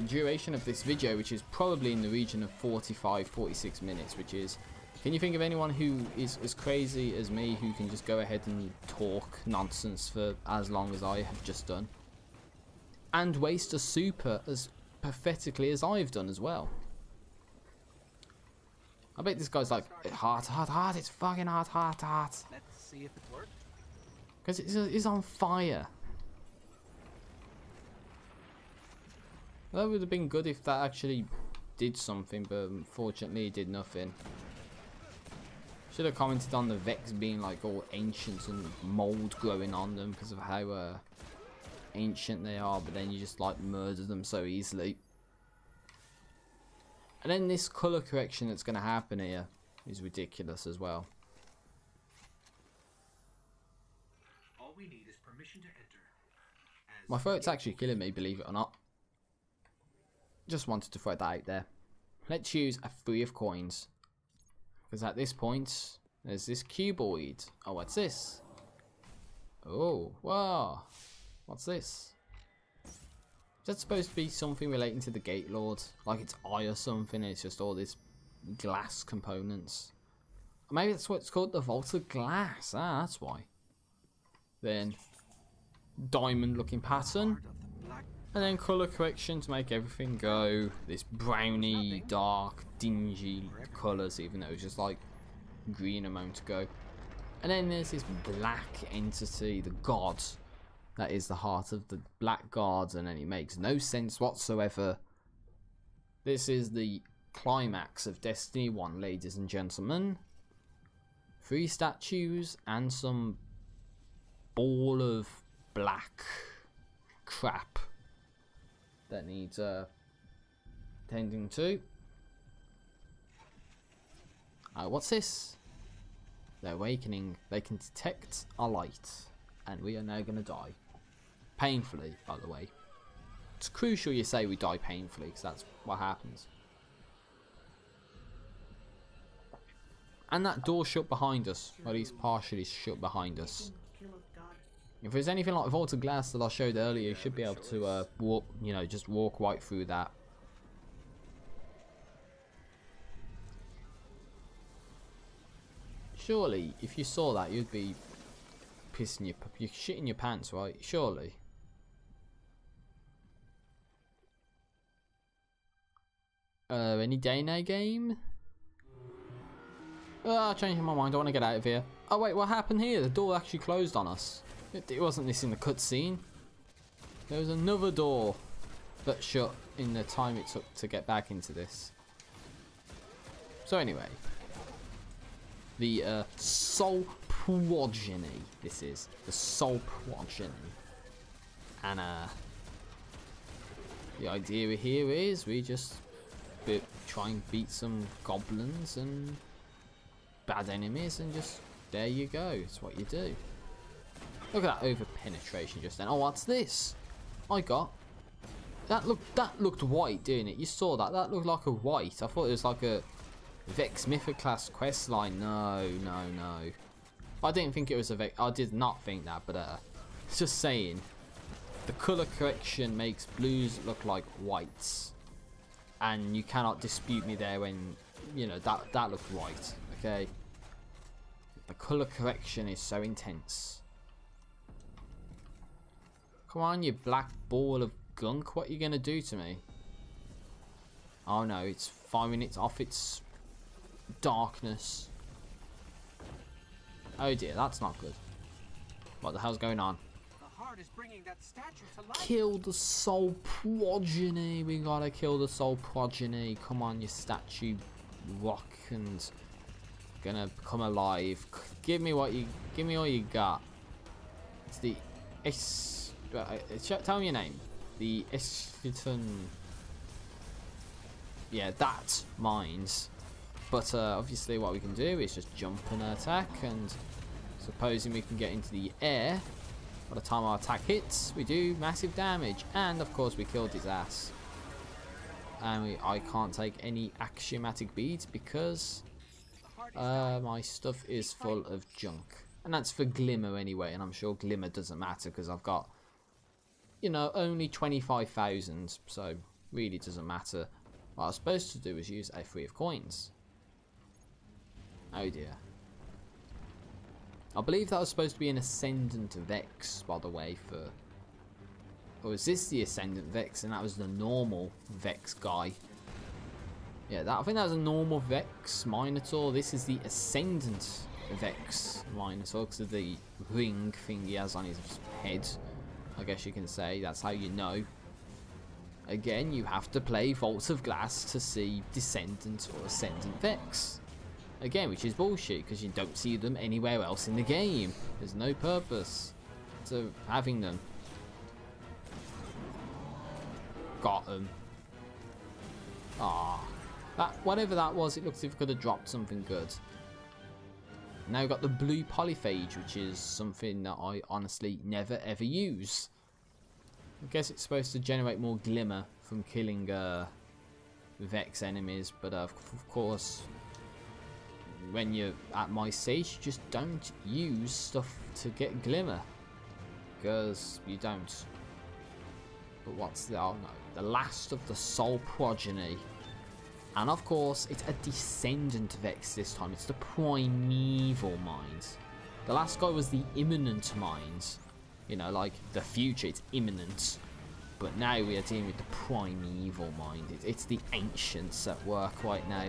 duration of this video, which is probably in the region of 45-46 minutes, which is, can you think of anyone who is as crazy as me who can just go ahead and talk nonsense for as long as I have just done, and waste a super as pathetically as I've done as well? I bet this guy's like, heart, it's fucking heart. Let's see if it works. Because it's on fire. That would have been good if that actually did something, but unfortunately it did nothing. Should have commented on the Vex being like all ancient and mold growing on them because of how ancient they are, but then you just like murder them so easily. And then this colour correction that's going to happen here is ridiculous as well. All we need is permission to enter. My throat's actually killing me, believe it or not. Just wanted to throw that out there. Let's use a 3 of coins. Because at this point, there's this cuboid. Oh, what's this? Oh, wow. What's this? Is that supposed to be something relating to the Gate Lord? Like it's eye or something, and it's just all this glass components. Or maybe that's what it's called, the Vault of Glass. Ah, that's why. Then, diamond looking pattern. And then colour correction to make everything go this browny, dark, dingy colours, even though it's just like green a moment ago. And then there's this black entity, the god, that is the heart of the black gods, and then it makes no sense whatsoever. This is the climax of Destiny 1, ladies and gentlemen. 3 statues and some ball of black crap that needs tending to. What's this? They're awakening. They can detect a light, and we are now going to die. Painfully, by the way. It's crucial you say we die painfully, because that's what happens. And that door shut behind us, or at least partially shut behind us. If there's anything like Vault of Glass that I showed earlier, you should be able to walk, you know, just walk right through that. Surely, if you saw that, you'd be pissing you're shitting your pants, right? Surely. Any day-night game? Oh, changing my mind. I want to get out of here. Oh wait, what happened here? The door actually closed on us. It wasn't this in the cutscene. There was another door that shut in the time it took to get back into this. So anyway, the Soul Progeny. This is the Soul Progeny, and the idea here is we just try and beat some goblins and bad enemies, and just there you go. It's what you do. Look at that over penetration just then. Oh, what's this? I got That looked white, didn't it? You saw that. That looked like a white. I thought it was like a Vex Mythic class quest line. No. I didn't think it was a Vex. I did not think that, but just saying. The color correction makes blues look like whites, and you cannot dispute me there when you know that looked white. Okay. The color correction is so intense. Come on, you black ball of gunk. What are you going to do to me? Oh no, it's firing it off its darkness. Oh dear, that's not good. What the hell's going on? The heart is bringing that statue to life. Kill the soul progeny. We gotta kill the soul progeny. Come on, you statue rock and gonna come alive. Give me what you got. It's the tell me your name. The Eschiton. Yeah, that mines. But obviously what we can do is just jump and attack, and supposing we can get into the air, by the time our attack hits, we do massive damage, and of course we killed his ass. And I can't take any axiomatic beads because my stuff is full of junk. And that's for Glimmer anyway, and I'm sure Glimmer doesn't matter because I've got, you know, only 25,000, so really doesn't matter. What I was supposed to do was use a 3 of coins. Oh dear. I believe that was supposed to be an Ascendant Vex, by the way, for... Or is this the Ascendant Vex and that was the normal Vex guy? Yeah, I think that was a normal Vex Minotaur. This is the Ascendant Vex Minotaur because of the ring thing he has on his head. I guess you can say, that's how you know. Again, you have to play Vaults of Glass to see Descendant or Ascendant Vex. Again, which is bullshit, because you don't see them anywhere else in the game. There's no purpose to having them. Got them. Ah, whatever that was, it looks as if it could have dropped something good. Now we've got the blue polyphage, which is something that I honestly never ever use. I guess it's supposed to generate more glimmer from killing Vex enemies, but of course, when you're at my stage, you just don't use stuff to get glimmer, because you don't. But what's the, oh no, the last of the soul progeny, and of course it's a Descendant Vex this time. It's the primeval mind. The last guy was the imminent mind, you know, like the future, it's imminent. But now we are dealing with the primeval mind. It's the ancients at work right now.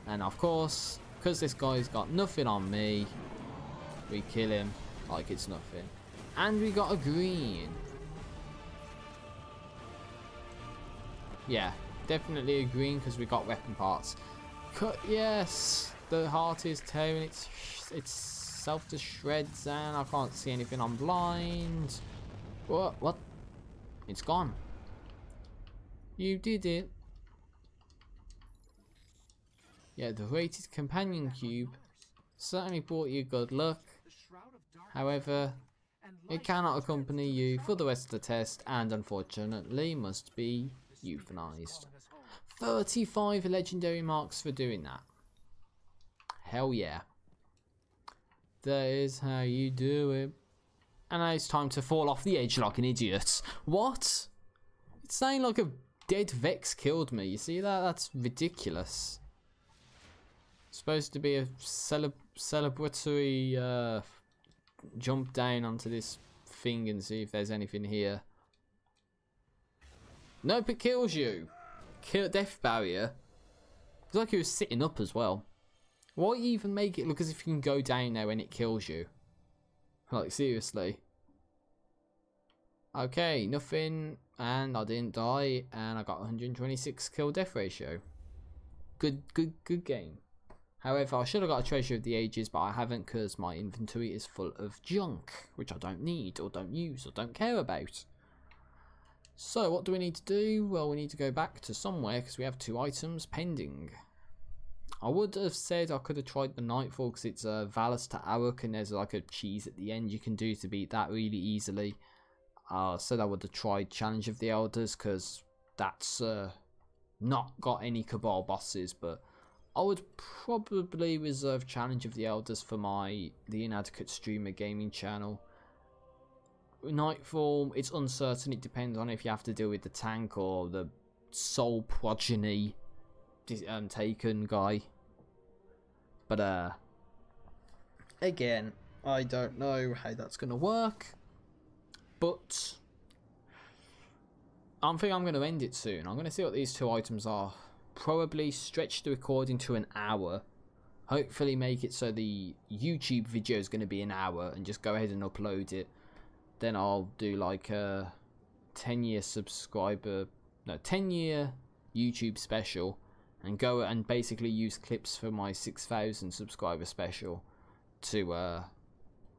And of course, because this guy's got nothing on me, we kill him like it's nothing. And we got a green. Yeah, definitely a green because we got weapon parts. Yes, the heart is tearing itself to shreds, and I can't see anything. I'm blind. What? It's gone. You did it. Yeah, the rated companion cube certainly brought you good luck. However, it cannot accompany you for the rest of the test, and unfortunately must be euthanized. 35 legendary marks for doing that. Hell yeah. That is how you do it. And now it's time to fall off the edge like an idiot. What? It's saying like a dead Vex killed me. You see that? That's ridiculous. Supposed to be a celebratory jump down onto this thing and see if there's anything here. Nope, it kills you. Death barrier. It's like he was sitting up as well. Why even make it look as if you can go down there when it kills you? Like, seriously. Okay, nothing, and I didn't die, and I got 126 kill death ratio. Good game. However, I should have got a treasure of the ages, but I haven't because my inventory is full of junk, which I don't need, or don't use, or don't care about. So, what do we need to do? Well, we need to go back to somewhere because we have 2 items pending. I would have said I could have tried the Nightfall because it's Valus to Aruk, and there's like a cheese at the end you can do to beat that really easily. I said I would have tried Challenge of the Elders because that's not got any Cabal bosses, but I would probably reserve Challenge of the Elders for the Inadequate Streamer gaming channel. Nightfall, it's uncertain. It depends on if you have to deal with the tank or the Soul Progeny Taken guy. But again, I don't know how that's gonna work. But I think I'm gonna end it soon. I'm gonna see what these 2 items are. Probably stretch the recording to an hour. Hopefully make it so the YouTube video is gonna be an hour and just go ahead and upload it. Then I'll do like a 10-year YouTube special and go and basically use clips for my 6,000 subscriber special to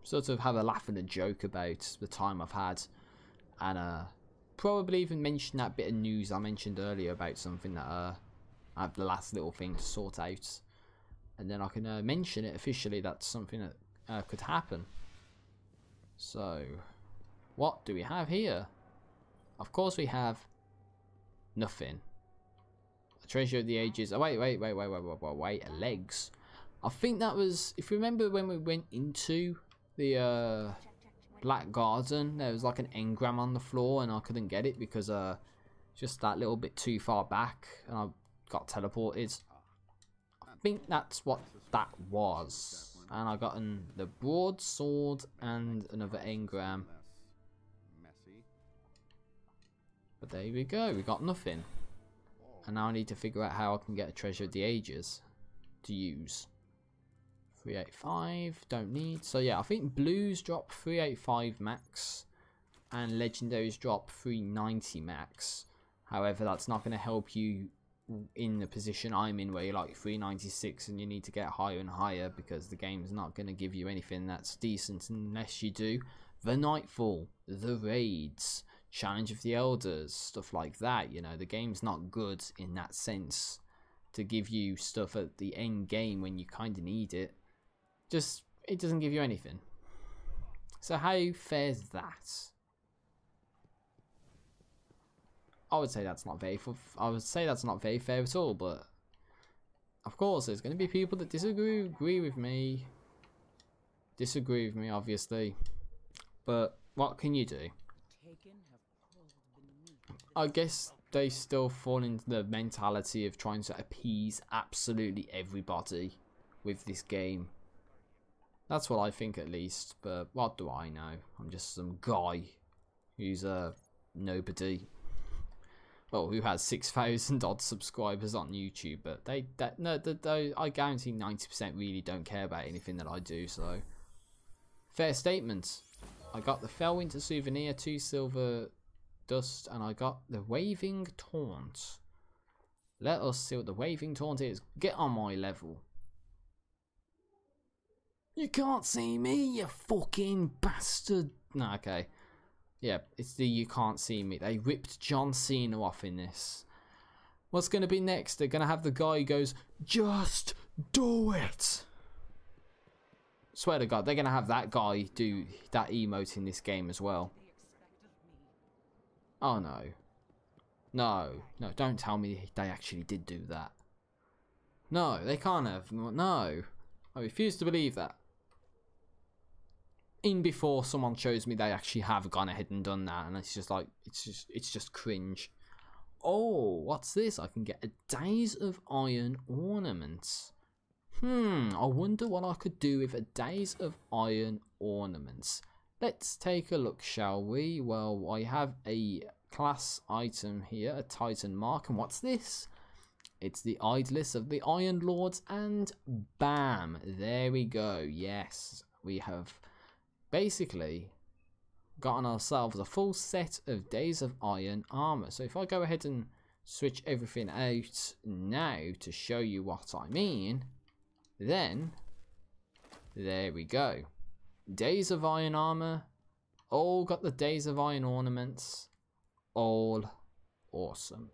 sort of have a laugh and a joke about the time I've had, and probably even mention that bit of news I mentioned earlier about something that I have the last little thing to sort out, and then I can mention it officially. That's something that could happen. So what do we have here? Of course we have nothing. A Treasure of the Ages. Oh, wait, legs. I think that was, if you remember when we went into the Black Garden, there was like an engram on the floor and I couldn't get it because just that little bit too far back and I got teleported. I think that's what that was. And I got the broadsword and another engram. But there we go, we got nothing. And now I need to figure out how I can get a Treasure of the Ages to use. 385, don't need. So yeah, I think blues drop 385 max and legendaries drop 390 max. However, that's not going to help you in the position I'm in where you're like 396 and you need to get higher and higher, because the game's not going to give you anything that's decent unless you do the Nightfall, the raids, Challenge of the Elders, stuff like that. You know, the game's not good in that sense to give you stuff at the end game when you kind of need it. Just, it doesn't give you anything. So how fair is that? I would say that's not very fair at all, but of course there's going to be people that disagree with me, obviously, but what can you do? I guess they still fall into the mentality of trying to appease absolutely everybody with this game. That's what I think, at least, but what do I know? I'm just some guy who's a nobody. Well, who has 6,000 odd subscribers on YouTube, but I guarantee 90% really don't care about anything that I do, so fair statement. I got the Fellwinter souvenir, 2 silver dust, and I got the Waving Taunt. Let us see what the Waving Taunt is. Get on my level. You can't see me, you fucking bastard. No, okay. Yeah, it's the you can't see me. They ripped John Cena off in this. What's going to be next? They're going to have the guy who goes, just do it. Swear to God, they're going to have that guy do that emote in this game as well. Oh no. No, don't tell me they actually did do that. No, they can't have. No. I refuse to believe that. In before someone shows me they actually have gone ahead and done that, and it's just like, it's just cringe. Oh, what's this? I can get a Days of Iron ornament. I wonder what I could do with a Days of Iron ornaments. Let's take a look, shall we? Well, I have a class item here, a Titan mark, and what's this? It's the Idless of the Iron Lords, and bam, there we go. Yes, we have basically gotten ourselves a full set of Days of Iron armor. So if I go ahead and switch everything out now to show you what I mean, then there we go. Days of Iron armor, all got the Days of Iron ornaments, all awesome.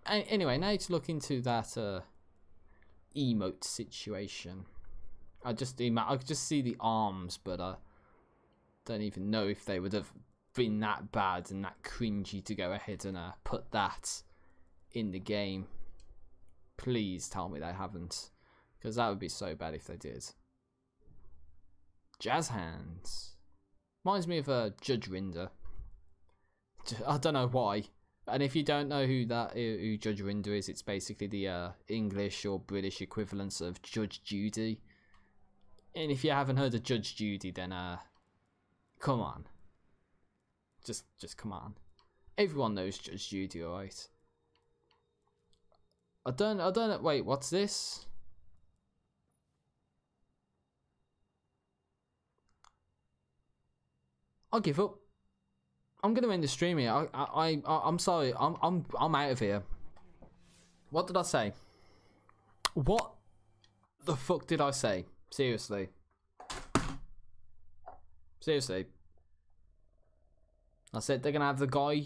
Anyway, now to look into that emote situation. I could just see the arms, but don't even know if they would have been that bad and that cringy to go ahead and put that in the game. Please tell me they haven't, because that would be so bad if they did. Jazz hands. Reminds me of Judge Rinder. I don't know why. And if you don't know who Judge Rinder is, it's basically the English or British equivalence of Judge Judy. And if you haven't heard of Judge Judy, then come on. Just come on. Everyone knows Judge Judy, alright? I don't know. Wait, what's this? I'll give up. I'm gonna end the stream here. I'm sorry. I'm out of here. What did I say? What the fuck did I say? Seriously. Seriously. I said they're gonna have the guy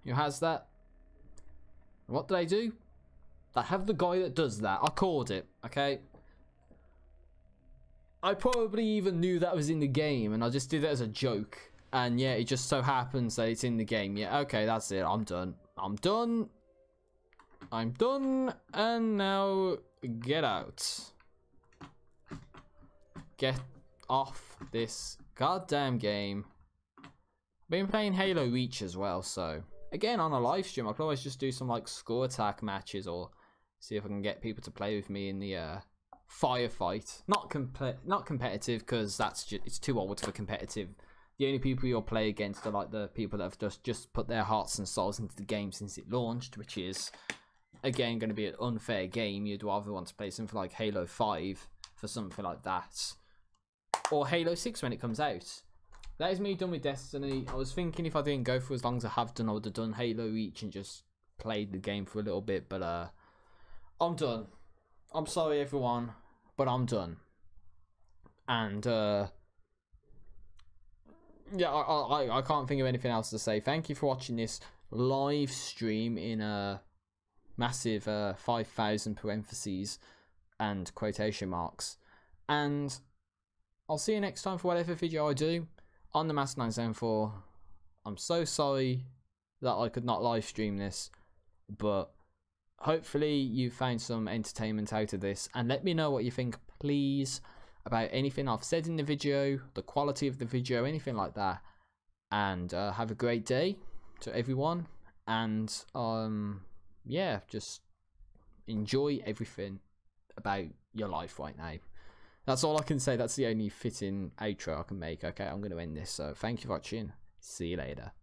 who has that. What do they do? They have the guy that does that. I called it, okay? I probably even knew that was in the game, and I just did it as a joke. And yeah, it just so happens that it's in the game. Yeah, okay, that's it. I'm done. I'm done. I'm done. And now, get out. Get off this goddamn game. I've been playing Halo Reach as well, so... Again, on a live stream, I could always just do some, like, score attack matches, or see if I can get people to play with me in the, firefight. Not competitive, because it's too old for competitive. The only people you'll play against are like the people that have just put their hearts and souls into the game since it launched, which is, again, going to be an unfair game. You'd rather want to play something like Halo 5 for something like that. Or Halo 6 when it comes out. That is me done with Destiny. I was thinking if I didn't go for as long as I have done, I would have done Halo Reach and just played the game for a little bit. But I'm done. I'm sorry, everyone, but I'm done. And yeah, I can't think of anything else to say. Thank you for watching this live stream in a massive 5,000 parentheses and quotation marks. And I'll see you next time for whatever video I do on the Master 974. I'm so sorry that I could not live stream this, but hopefully you found some entertainment out of this. And let me know what you think, please, about anything I've said in the video, the quality of the video, anything like that. And have a great day to everyone. And yeah, just enjoy everything about your life right now. That's all I can say. That's the only fitting outro I can make. Okay, I'm going to end this. So thank you for watching. See you later.